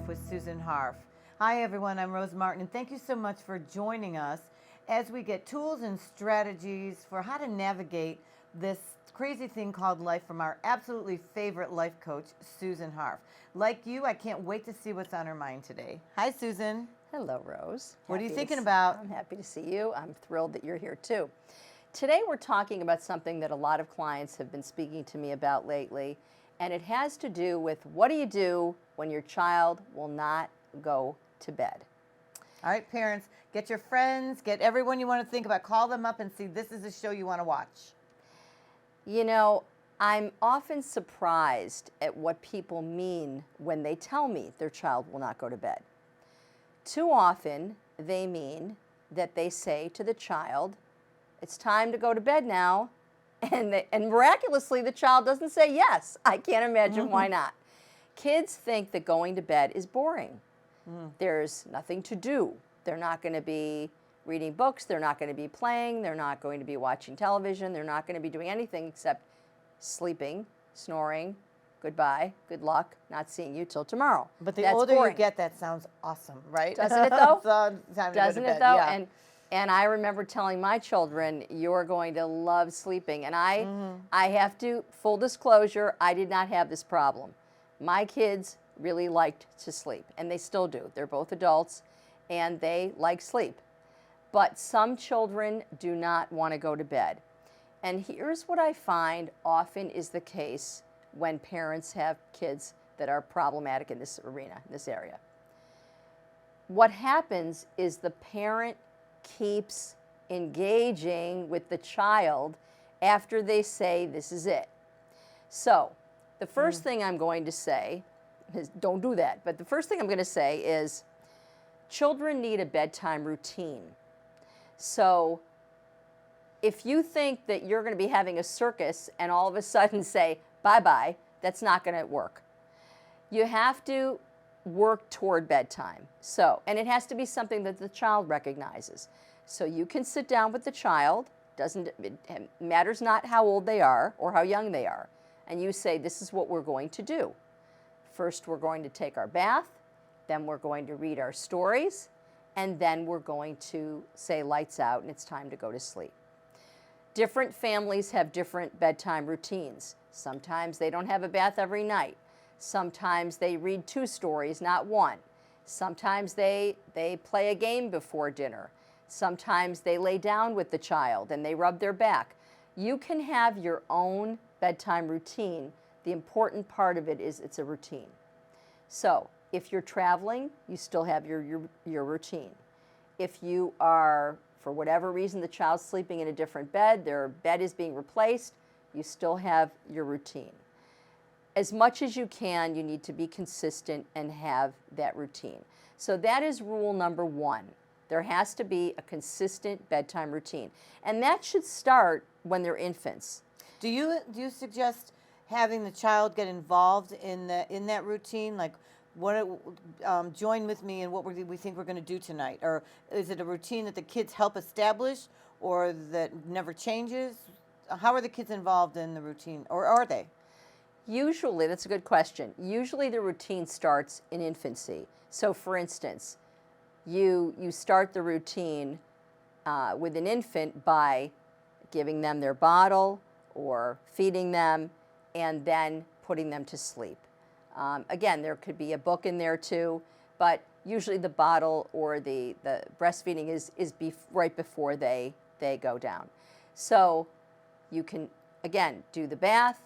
Life with Susan Harf. Hi everyone, I'm Rose Martin, and thank you so much for joining us as we get tools and strategies for how to navigate this crazy thing called life from our absolutely favorite life coach, Susan Harf. Like you, I can't wait to see what's on her mind today. Hi Susan. Hello, Rose. What are you thinking about? I'm happy to see you. I'm thrilled that you're here too. Today we're talking about something that a lot of clients have been speaking to me about lately, and it has to do with what do you do when your child will not go to bed? All right, parents, get your friends, get everyone you want to think about, call them up and see this is a show you want to watch. You know, I'm often surprised at what people mean when they tell me their child will not go to bed. Too often, they mean that they say to the child, it's time to go to bed now, and miraculously the child doesn't say yes. I can't imagine why not. Kids think that going to bed is boring. There's nothing to do. They're not going to be reading books, they're not going to be playing, they're not going to be watching television, they're not going to be doing anything except sleeping, snoring, goodbye, good luck, not seeing you till tomorrow. But the That's older boring. you get, that sounds awesome, right? Doesn't it though? Doesn't it though? Yeah. And I remember telling my children, you're going to love sleeping. And I have to, full disclosure, I did not have this problem. My kids really liked to sleep, and they still do. They're both adults, and they like sleep. But some children do not want to go to bed. And here's what I find often is the case when parents have kids that are problematic in this arena, in this area. What happens is the parent keeps engaging with the child after they say this is it. So the first thing I'm going to say is don't do that. But the first thing I'm going to say is children need a bedtime routine. So if you think that you're going to be having a circus and all of a sudden say bye-bye, that's not going to work. You have to work toward bedtime. So, and it has to be something that the child recognizes. So you can sit down with the child, it matters not how old they are or how young they are, and you say, this is what we're going to do. First, we're going to take our bath, then we're going to read our stories, and then we're going to say lights out and it's time to go to sleep. Different families have different bedtime routines. Sometimes they don't have a bath every night. Sometimes they read 2 stories, not 1. Sometimes they play a game before dinner. Sometimes they lay down with the child and they rub their back. You can have your own bedtime routine. The important part of it is it's a routine. So if you're traveling, you still have your routine. If you are, for whatever reason, the child's sleeping in a different bed, their bed is being replaced, you still have your routine. As much as you can, you need to be consistent and have that routine. So that is rule number 1. There has to be a consistent bedtime routine. And that should start when they're infants. Do you suggest having the child get involved in that routine? Like, join with me in what we think we're going to do tonight? Or is it a routine that the kids help establish or that never changes? How are the kids involved in the routine, or are they? Usually, that's a good question. Usually the routine starts in infancy. So for instance, you start the routine with an infant by giving them their bottle or feeding them and then putting them to sleep. Again, there could be a book in there too, but usually the bottle or the breastfeeding is right before they go down. So you can, again, do the bath,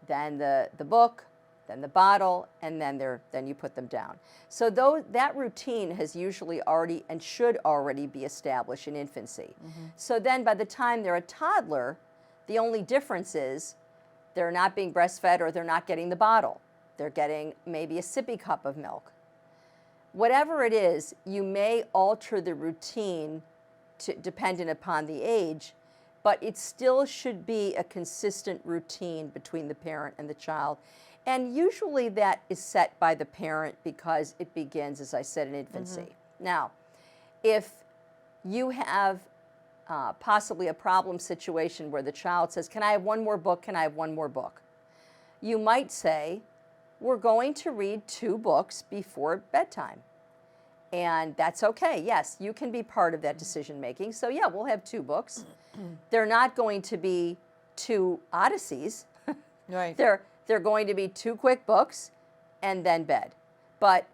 then the book, then the bottle, and then you put them down. So that routine has usually already and should already be established in infancy. So then by the time they're a toddler, the only difference is they're not being breastfed or they're not getting the bottle. They're getting maybe a sippy cup of milk. Whatever it is, you may alter the routine dependent upon the age, but it still should be a consistent routine between the parent and the child. And usually that is set by the parent because it begins, as I said, in infancy. Now, if you have possibly a problem situation where the child says, can I have one more book? Can I have one more book? You might say, we're going to read 2 books before bedtime. And that's okay. Yes, you can be part of that decision making. So yeah, we'll have 2 books. They're not going to be 2 Odysseys. Right. They're going to be 2 quick books and then bed. But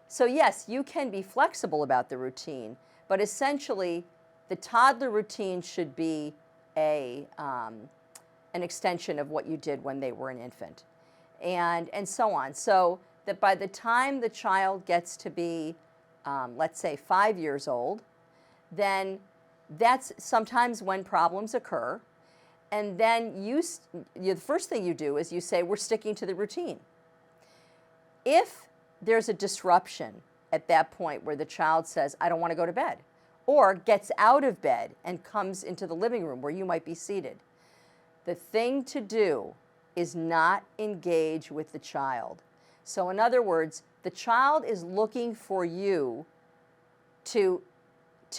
so yes, you can be flexible about the routine, but essentially the toddler routine should be an extension of what you did when they were an infant, and so on. So that by the time the child gets to be, let's say, 5 years old, then that's sometimes when problems occur. And then the first thing you do is you say, we're sticking to the routine. If there's a disruption at that point where the child says, I don't want to go to bed, or gets out of bed and comes into the living room where you might be seated, the thing to do is not engage with the child. So in other words, the child is looking for you to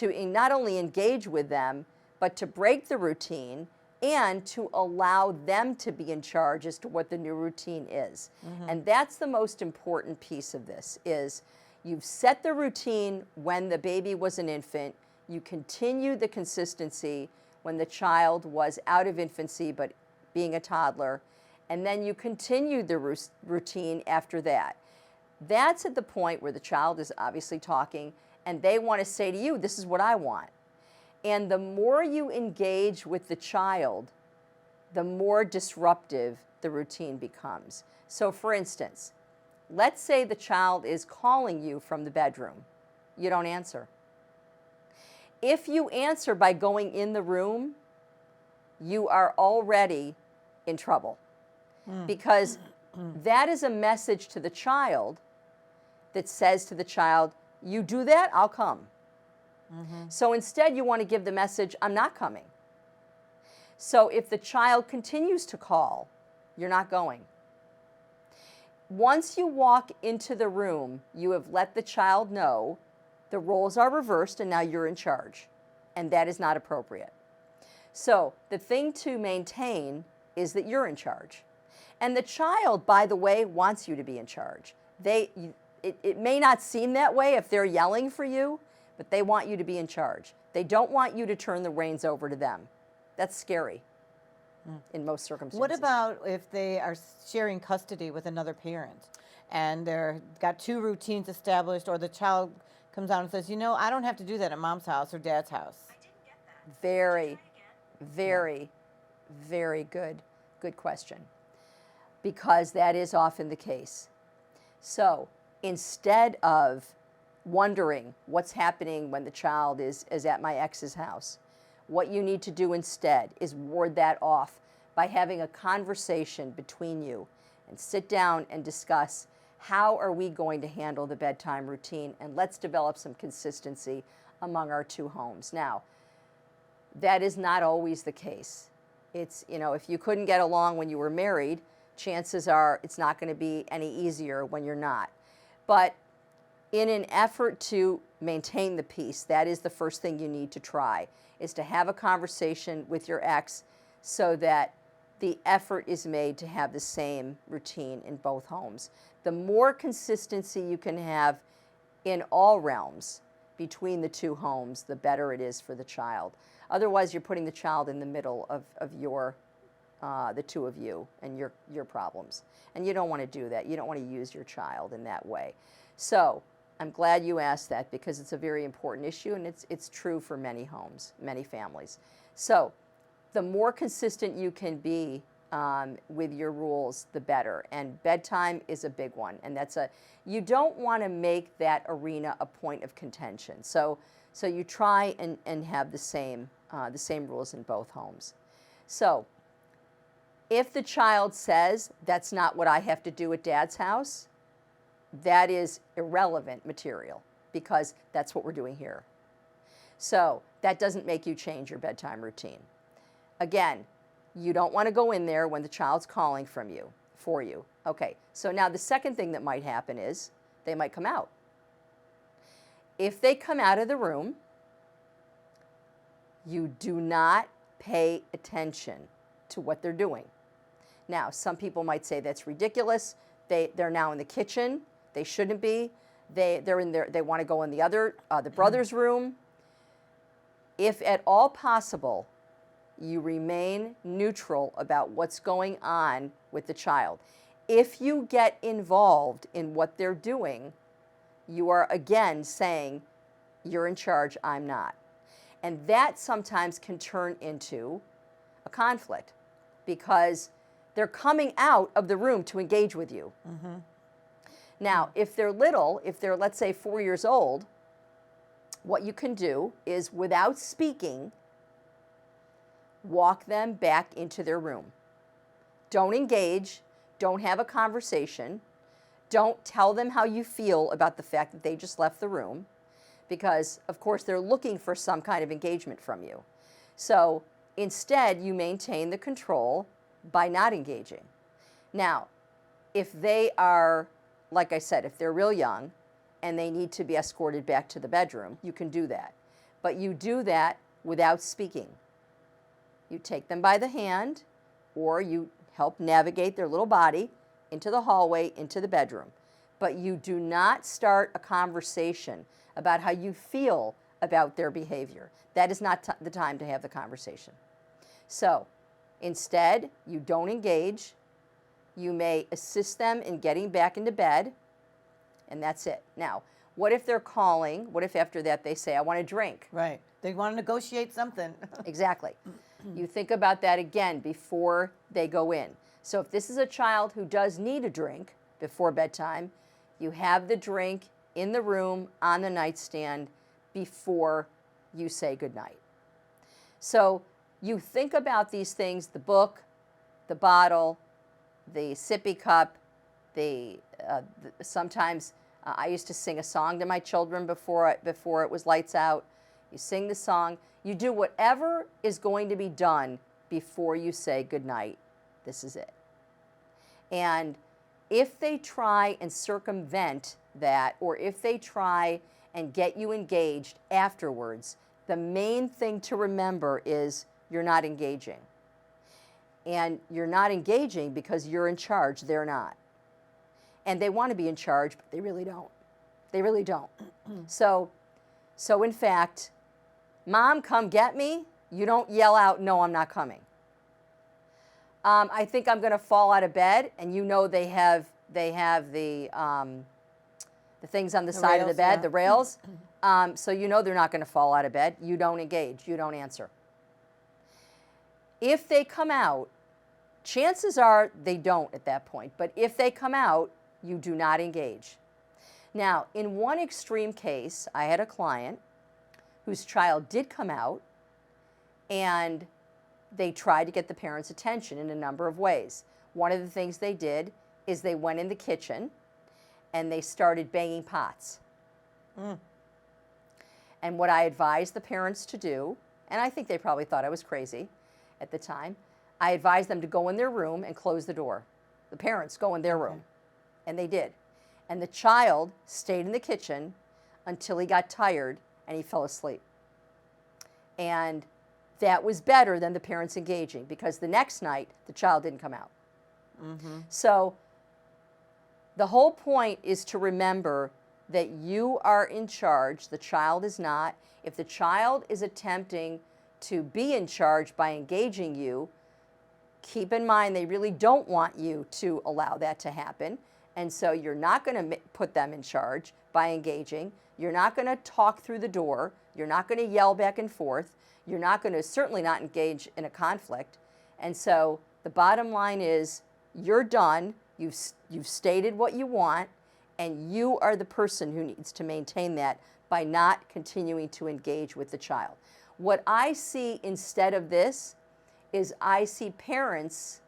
not only engage with them, but to break the routine and to allow them to be in charge as to what the new routine is. And that's the most important piece of this, is you've set the routine when the baby was an infant, you continue the consistency when the child was out of infancy but being a toddler, and then you continue the routine after that. That's at the point where the child is obviously talking and they want to say to you, this is what I want. And the more you engage with the child, the more disruptive the routine becomes. So for instance, let's say the child is calling you from the bedroom. You don't answer. If you answer by going in the room, you are already in trouble, because that is a message to the child that says to the child, you do that, I'll come. So instead you want to give the message, I'm not coming. So if the child continues to call, you're not going. Once you walk into the room, you have let the child know the roles are reversed and now you're in charge. And that is not appropriate. So the thing to maintain is that you're in charge. And the child, by the way, wants you to be in charge. It may not seem that way if they're yelling for you, but they want you to be in charge. They don't want you to turn the reins over to them. That's scary in most circumstances. What about if they are sharing custody with another parent and they're got 2 routines established, or the child comes out and says, you know, I don't have to do that at mom's house or dad's house? Very, very, very good question, because that is often the case. So instead of wondering what's happening when the child is at my ex's house, what you need to do instead is ward that off by having a conversation between you and sit down and discuss, how are we going to handle the bedtime routine, and let's develop some consistency among our 2 homes. Now, that is not always the case. It's, if you couldn't get along when you were married, chances are it's not going to be any easier when you're not. But in an effort to maintain the peace, that is the first thing you need to try, is to have a conversation with your ex so that the effort is made to have the same routine in both homes. The more consistency you can have in all realms between the 2 homes, the better it is for the child. Otherwise, you're putting the child in the middle of the 2 of you and your problems. And you don't want to do that. You don't want to use your child in that way. So I'm glad you asked that, because it's a very important issue, and it's true for many homes, many families. So the more consistent you can be with your rules, the better. And bedtime is a big one. And you don't want to make that arena a point of contention. So you try and have the same rules in both homes. So if the child says, that's not what I have to do at dad's house, that is irrelevant material, because that's what we're doing here. So that doesn't make you change your bedtime routine. Again, you don't want to go in there when the child's calling for you. Okay, so now the second thing that might happen is they might come out. If they come out of the room, you do not pay attention to what they're doing. Now, some people might say that's ridiculous. They're now in the kitchen. They shouldn't be. They're in there. They want to go in the brother's room. If at all possible, you remain neutral about what's going on with the child. If you get involved in what they're doing, you are again saying, you're in charge, I'm not. And that sometimes can turn into a conflict because they're coming out of the room to engage with you. Mm-hmm. Now, if they're little, if they're, let's say, 4 years old, what you can do is, without speaking, walk them back into their room. Don't engage. Don't have a conversation. Don't tell them how you feel about the fact that they just left the room, because, of course, they're looking for some kind of engagement from you. So instead, you maintain the control by not engaging. Now, if they are, like I said, if they're real young and they need to be escorted back to the bedroom, you can do that. But you do that without speaking. You take them by the hand, or you help navigate their little body into the hallway, into the bedroom. But you do not start a conversation about how you feel about their behavior. That is not the time to have the conversation. So instead, you don't engage. You may assist them in getting back into bed, and that's it. Now, what if they're calling? What if after that they say, I want a drink? Right. They want to negotiate something. Exactly. You think about that again before they go in. So if this is a child who does need a drink before bedtime, you have the drink in the room on the nightstand before you say goodnight. So you think about these things, the book, the bottle, the sippy cup, sometimes I used to sing a song to my children before it was lights out. You sing the song. You do whatever is going to be done before you say goodnight. This is it. And if they try and circumvent that, or if they try and get you engaged afterwards, the main thing to remember is you're not engaging. And you're not engaging because you're in charge. They're not. And they want to be in charge, but they really don't. They really don't. So in fact, Mom, come get me. You don't yell out, no, I'm not coming. I think I'm going to fall out of bed, and you know they have the things on the side rails, of the bed, yeah. the rails. So you know they're not going to fall out of bed. You don't engage. You don't answer. If they come out, chances are they don't at that point. But if they come out, you do not engage. Now, in one extreme case, I had a client whose child did come out, and they tried to get the parents' attention in a number of ways. One of the things they did is they went in the kitchen and they started banging pots. And what I advised the parents to do, and I think they probably thought I was crazy at the time, I advised them to go in their room and close the door. The parents go in their room. And they did. And the child stayed in the kitchen until he got tired and he fell asleep. And that was better than the parents engaging, because the next night the child didn't come out. So the whole point is to remember that you are in charge. The child is not. If the child is attempting to be in charge by engaging you, keep in mind they really don't want you to allow that to happen. And so you're not going to put them in charge by engaging. You're not going to talk through the door. You're not going to yell back and forth. You're not going to certainly not engage in a conflict. And so the bottom line is you're done. You've stated what you want, and you are the person who needs to maintain that by not continuing to engage with the child. What I see instead of this is I see parents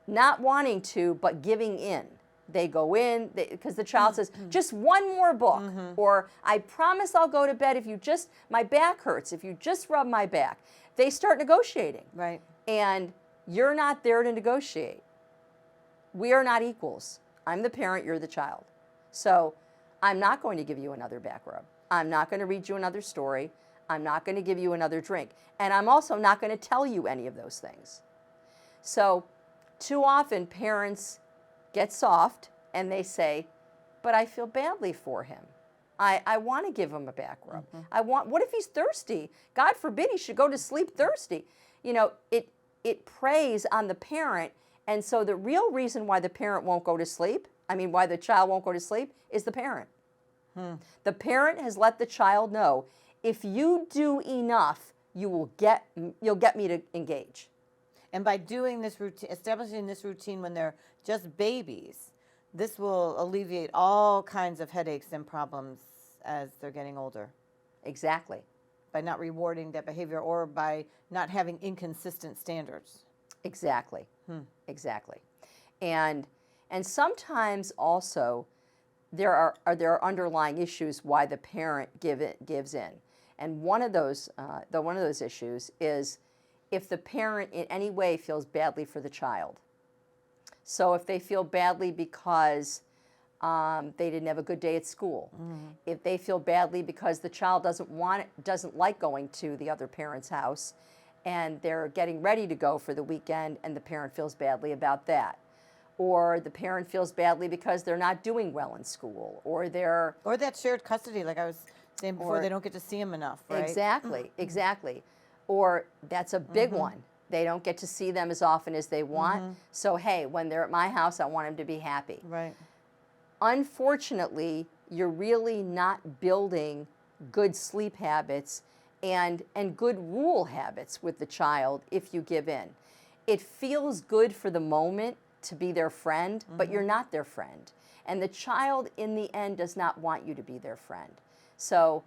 not wanting to, but giving in. They go in, because the child says, just one more book, or I promise I'll go to bed if you just, my back hurts, if you just rub my back. They start negotiating. Right. And you're not there to negotiate. We are not equals. I'm the parent, you're the child. So I'm not going to give you another back rub. I'm not going to read you another story. I'm not going to give you another drink. And I'm also not going to tell you any of those things. So Too often parents get soft and they say, but I feel badly for him. I want to give him a back rub. What if he's thirsty? God forbid he should go to sleep thirsty. You know, it preys on the parent. And so the real reason why the parent won't go to sleep, why the child won't go to sleep, is the parent. The parent has let the child know, if you do enough, you'll get me to engage. And by doing this routine, establishing this routine when they're just babies, this will alleviate all kinds of headaches and problems as they're getting older. Exactly. By not rewarding that behavior or by not having inconsistent standards. Exactly. Exactly. And sometimes also there are underlying issues why the parent gives in. And one of those issues is if the parent in any way feels badly for the child. So if they feel badly because they didn't have a good day at school, if they feel badly because the child doesn't like going to the other parent's house, and they're getting ready to go for the weekend, and the parent feels badly about that, or the parent feels badly because they're not doing well in school, or that shared custody, like I was saying before, they don't get to see him enough, right? Exactly, exactly. Or that's a big one. They don't get to see them as often as they want. So, hey, when they're at my house, I want them to be happy. Right. Unfortunately, you're really not building good sleep habits and good rule habits with the child if you give in. It feels good for the moment to be their friend, but you're not their friend. And the child, in the end, does not want you to be their friend. So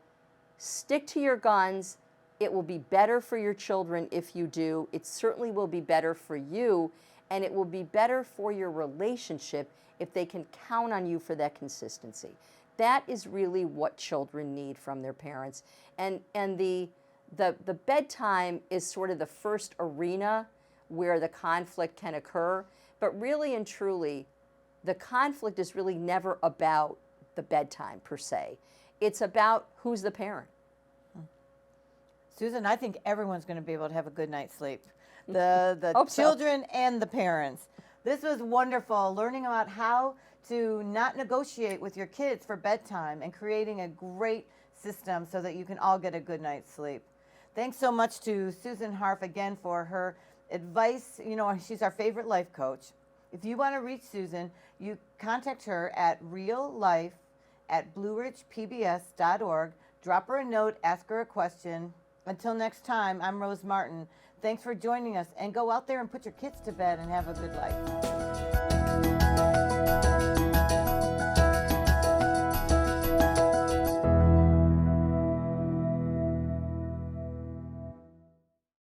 stick to your guns. It will be better for your children if you do. It certainly will be better for you, and it will be better for your relationship if they can count on you for that consistency. That is really what children need from their parents. And the bedtime is sort of the first arena where the conflict can occur. But really and truly, the conflict is really never about the bedtime per se. It's about who's the parent. Susan, I think everyone's going to be able to have a good night's sleep. The children and the parents. This was wonderful, learning about how to not negotiate with your kids for bedtime and creating a great system so that you can all get a good night's sleep. Thanks so much to Susan Harf again for her advice. You know, she's our favorite life coach. If you want to reach Susan, you contact her at reallife@blueridgepbs.org. Drop her a note, ask her a question. Until next time, I'm Rose Martin. Thanks for joining us, and go out there and put your kids to bed and have a good life.